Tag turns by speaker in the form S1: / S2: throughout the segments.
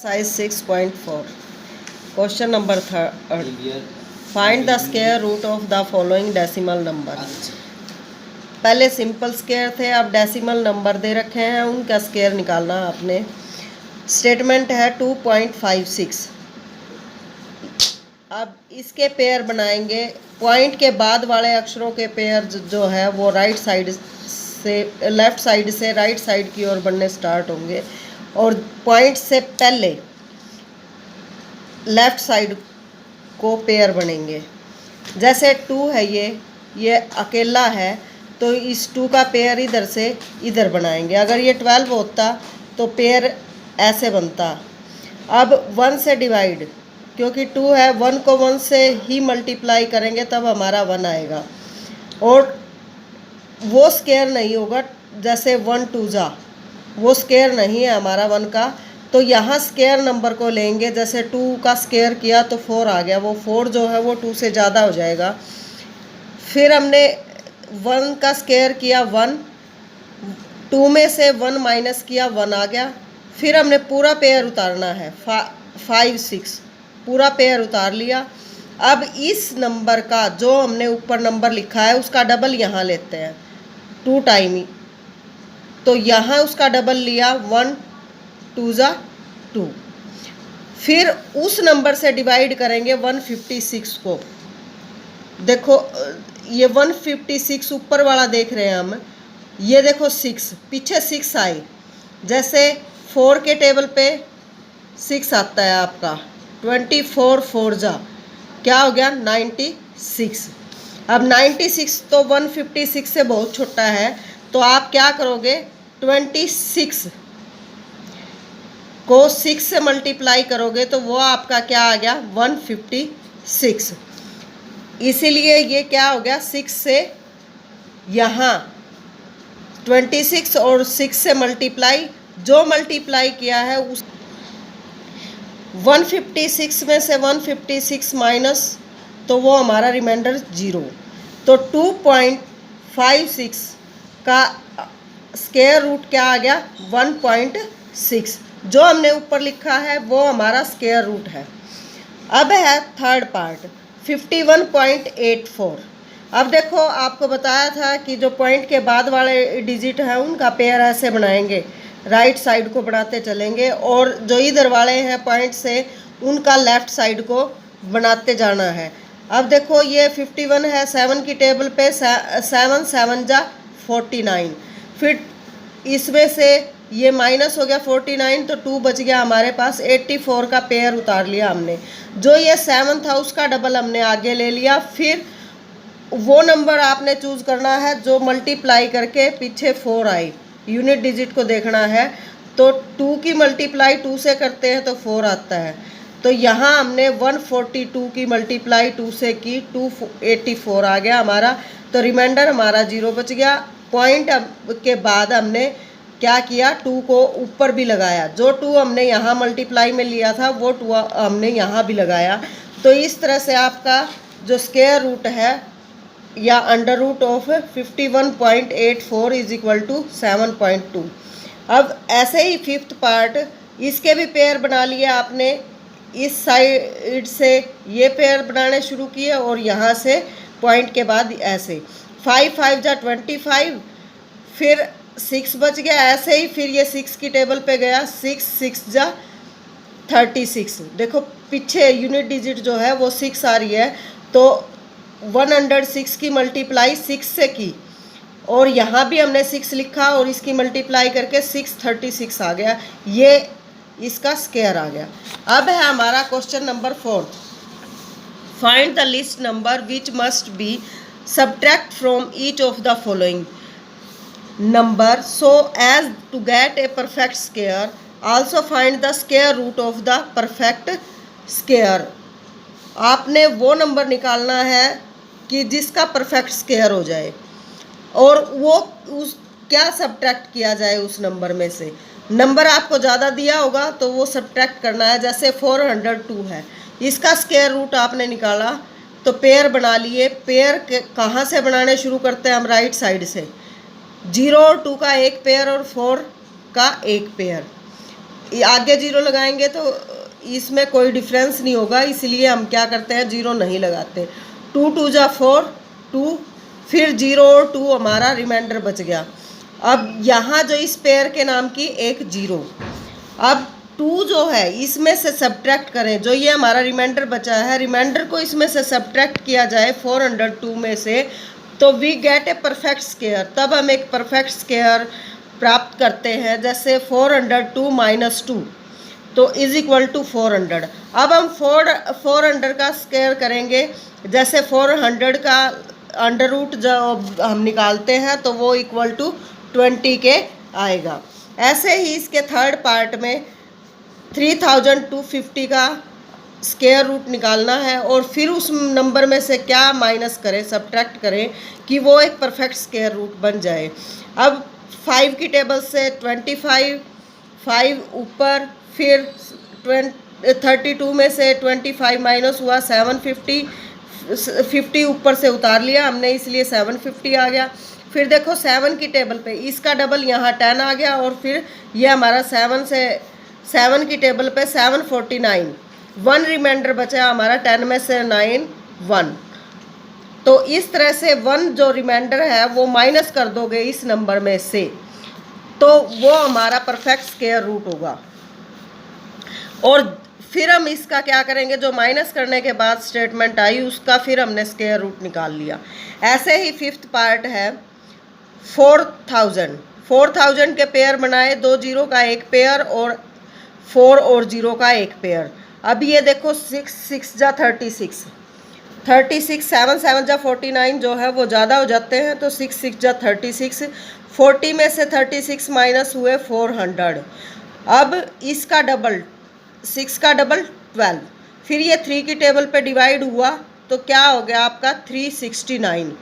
S1: Size 6.4. Question number third. Find the square root of the following decimal number. पहले simple square थे, अब decimal number दे रखे हैं, उनका स्क्वायर निकालना आपने। स्टेटमेंट है 2.56। अब इसके पेयर बनाएंगे। पॉइंट के बाद वाले अक्षरों के पेयर जो है वो राइट साइड से लेफ़्ट साइड से राइट साइड की ओर बनने स्टार्ट होंगे और पॉइंट से पहले लेफ़्ट साइड को पेयर बनेंगे। जैसे 2 है, ये अकेला है तो इस 2 का पेयर इधर से इधर बनाएंगे। अगर ये 12 होता तो पेयर ऐसे बनता। अब 1 से डिवाइड, क्योंकि 2 है, 1 को 1 से ही मल्टीप्लाई करेंगे तब हमारा 1 आएगा। और वो स्क्वायर नहीं होगा, जैसे 1 2 जा, वो स्क्वायर नहीं है हमारा 1 का, तो यहाँ स्क्वायर नंबर को लेंगे। जैसे 2 का स्क्वायर किया तो 4 आ गया, वो 4 जो है वो 2 से ज़्यादा हो जाएगा। फिर हमने 1 का स्क्वायर किया 1, 2 में से 1 माइनस किया 1 आ गया। फिर हमने पूरा पेयर उतारना है, 5 6 पूरा पेयर उतार लिया। अब इस नंबर का जो हमने ऊपर नंबर लिखा है उसका डबल यहाँ लेते हैं 2 टाइम, तो यहाँ उसका डबल लिया 1 2 जा 2। फिर उस नंबर से डिवाइड करेंगे 156 को। देखो ये 156 ऊपर वाला देख रहे हैं हम, ये देखो 6 पीछे 6 आई। जैसे 4 के टेबल पे 6 आता है आपका, 24 4 जा क्या हो गया 96। अब 96 तो 156 से बहुत छोटा है, तो आप क्या करोगे 26 को 6 से मल्टीप्लाई करोगे तो वो आपका क्या आ गया 156। इसीलिए ये क्या हो गया 6 से यहाँ 26 और 6 से मल्टीप्लाई, जो मल्टीप्लाई किया है उस 156 में से 156 माइनस, तो वो हमारा रिमाइंडर 0। तो 2.56 का स्क्वायर रूट क्या आ गया 1.6। जो हमने ऊपर लिखा है वो हमारा स्क्वायर रूट है। अब है थर्ड पार्ट 51.84। अब देखो आपको बताया था कि जो पॉइंट के बाद वाले डिजिट हैं उनका पेयर ऐसे बनाएंगे, राइट साइड को बढ़ाते चलेंगे, और जो इधर वाले हैं पॉइंट से उनका लेफ़्ट साइड को बनाते जाना है। अब देखो ये 51 है, 7 की टेबल पे 7 7 जा 49। फिर इसमें से ये माइनस हो गया 49, तो 2 बच गया हमारे पास। 84 का पेयर उतार लिया हमने। जो ये 7 था उसका डबल हमने आगे ले लिया। फिर वो नंबर आपने चूज़ करना है जो मल्टीप्लाई करके पीछे 4 आई, यूनिट डिजिट को देखना है। तो 2 की मल्टीप्लाई 2 से करते हैं तो 4 आता है। तो यहाँ हमने 142 की मल्टीप्लाई 2 से की, 284 आ गया हमारा। तो रिमाइंडर हमारा 0 बच गया। पॉइंट के बाद हमने क्या किया 2 को ऊपर भी लगाया, जो 2 हमने यहाँ मल्टीप्लाई में लिया था वो 2 हमने यहाँ भी लगाया। तो इस तरह से आपका जो स्क्वायर रूट है या under root of 51.84 is equal to 7.2। अब ऐसे ही फिफ्थ पार्ट, इसके भी पेयर बना लिए आपने। इस साइड से ये पेयर बनाने शुरू किए और यहाँ से पॉइंट के बाद ऐसे 5 5 जा 25, फिर 6 बच गया ऐसे ही। फिर ये 6 की टेबल पे गया, 6 6 जा 36। देखो पीछे यूनिट डिजिट जो है वो 6 आ रही है, तो 106 की मल्टीप्लाई 6 से की और यहाँ भी हमने 6 लिखा और इसकी मल्टीप्लाई करके 636 आ गया। ये इसका स्क्वायर आ गया। अब है हमारा question number 4। Find the list number which must be subtract from each of the following number so as to get a perfect square. Also find the square root of the perfect square. आपने वो number निकालना है कि जिसका perfect square हो जाए, और वो उस क्या सब्ट्रैक्ट किया जाए उस नंबर में से। नंबर आपको ज़्यादा दिया होगा तो वो सब्ट्रैक्ट करना है। जैसे 402 है, इसका स्क्वायर रूट आपने निकाला तो पेयर बना लिए। पेयर कहाँ से बनाने शुरू करते हैं हम, राइट साइड से। 0 और 2 का एक पेयर और 4 का एक पेयर। आगे जीरो लगाएंगे तो इसमें कोई डिफरेंस नहीं होगा, इसलिए हम क्या करते हैं, जीरो नहीं लगाते। 2 2 जा 4, 2, फिर 0 और 2 हमारा रिमाइंडर बच गया। अब यहाँ जो इस पेयर के नाम की एक 0, अब 2 जो है इसमें से सब्ट्रैक्ट करें, जो ये हमारा रिमाइंडर बचा है, रिमाइंडर को इसमें से सब्ट्रैक्ट किया जाए 402 में से, तो we get a perfect square. तब हम एक परफेक्ट स्क्वायर प्राप्त करते हैं। जैसे 402 माइनस 2 तो इज इक्वल टू 400। अब हम 400 का स्क्वायर करेंगे। जैसे 400 का अंडर रूट जब हम निकालते हैं तो वो इक्वल टू 20 के आएगा। ऐसे ही इसके थर्ड पार्ट में 3250 का स्क्वायर रूट निकालना है और फिर उस नंबर में से क्या माइनस करें, सब्ट्रैक्ट करें कि वो एक परफेक्ट स्क्वायर रूट बन जाए। अब 5 की टेबल से 25, 5 ऊपर, फिर 32 में से 25 माइनस हुआ 750, 50 ऊपर से उतार लिया हमने, इसलिए 750 आ गया। फिर देखो 7 की टेबल पे इसका डबल यहाँ 10 आ गया, और फिर ये हमारा 7 की टेबल पे 749, 1 रिमाइंडर बचा हमारा, 10 में से 9 1। तो इस तरह से 1 जो रिमाइंडर है वो माइनस कर दोगे इस नंबर में से, तो वो हमारा परफेक्ट स्क्वायर रूट होगा। और फिर हम इसका क्या करेंगे, जो माइनस करने के बाद स्टेटमेंट आई उसका फिर हमने स्क्वायर रूट निकाल लिया। ऐसे ही फिफ्थ पार्ट है 4000 के पेयर बनाए, 2 0 का एक पेयर और 4 और 0 का एक पेयर। अब ये देखो 6 6 जा 36, 7 7 जा 49 जो है वो ज़्यादा हो जाते हैं, तो 6 6 जा 36, 40 में से 36 माइनस हुए 400। अब इसका डबल 6 का डबल 12, फिर ये 3 की टेबल पे डिवाइड हुआ तो क्या हो गया आपका 369,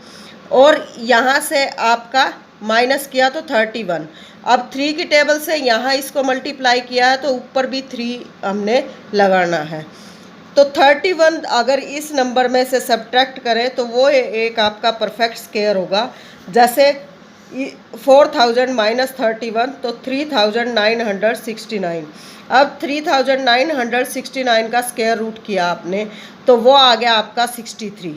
S1: और यहाँ से आपका माइनस किया तो 31। अब 3 की टेबल से यहाँ इसको मल्टीप्लाई किया है तो ऊपर भी 3 हमने लगाना है। तो 31 अगर इस नंबर में से सब्ट्रैक्ट करें तो वो एक आपका परफेक्ट स्क्वायर होगा। जैसे 4000 माइनस 31 तो 3969। अब 3969 का स्क्वायर रूट किया आपने तो वो आ गया आपका 63।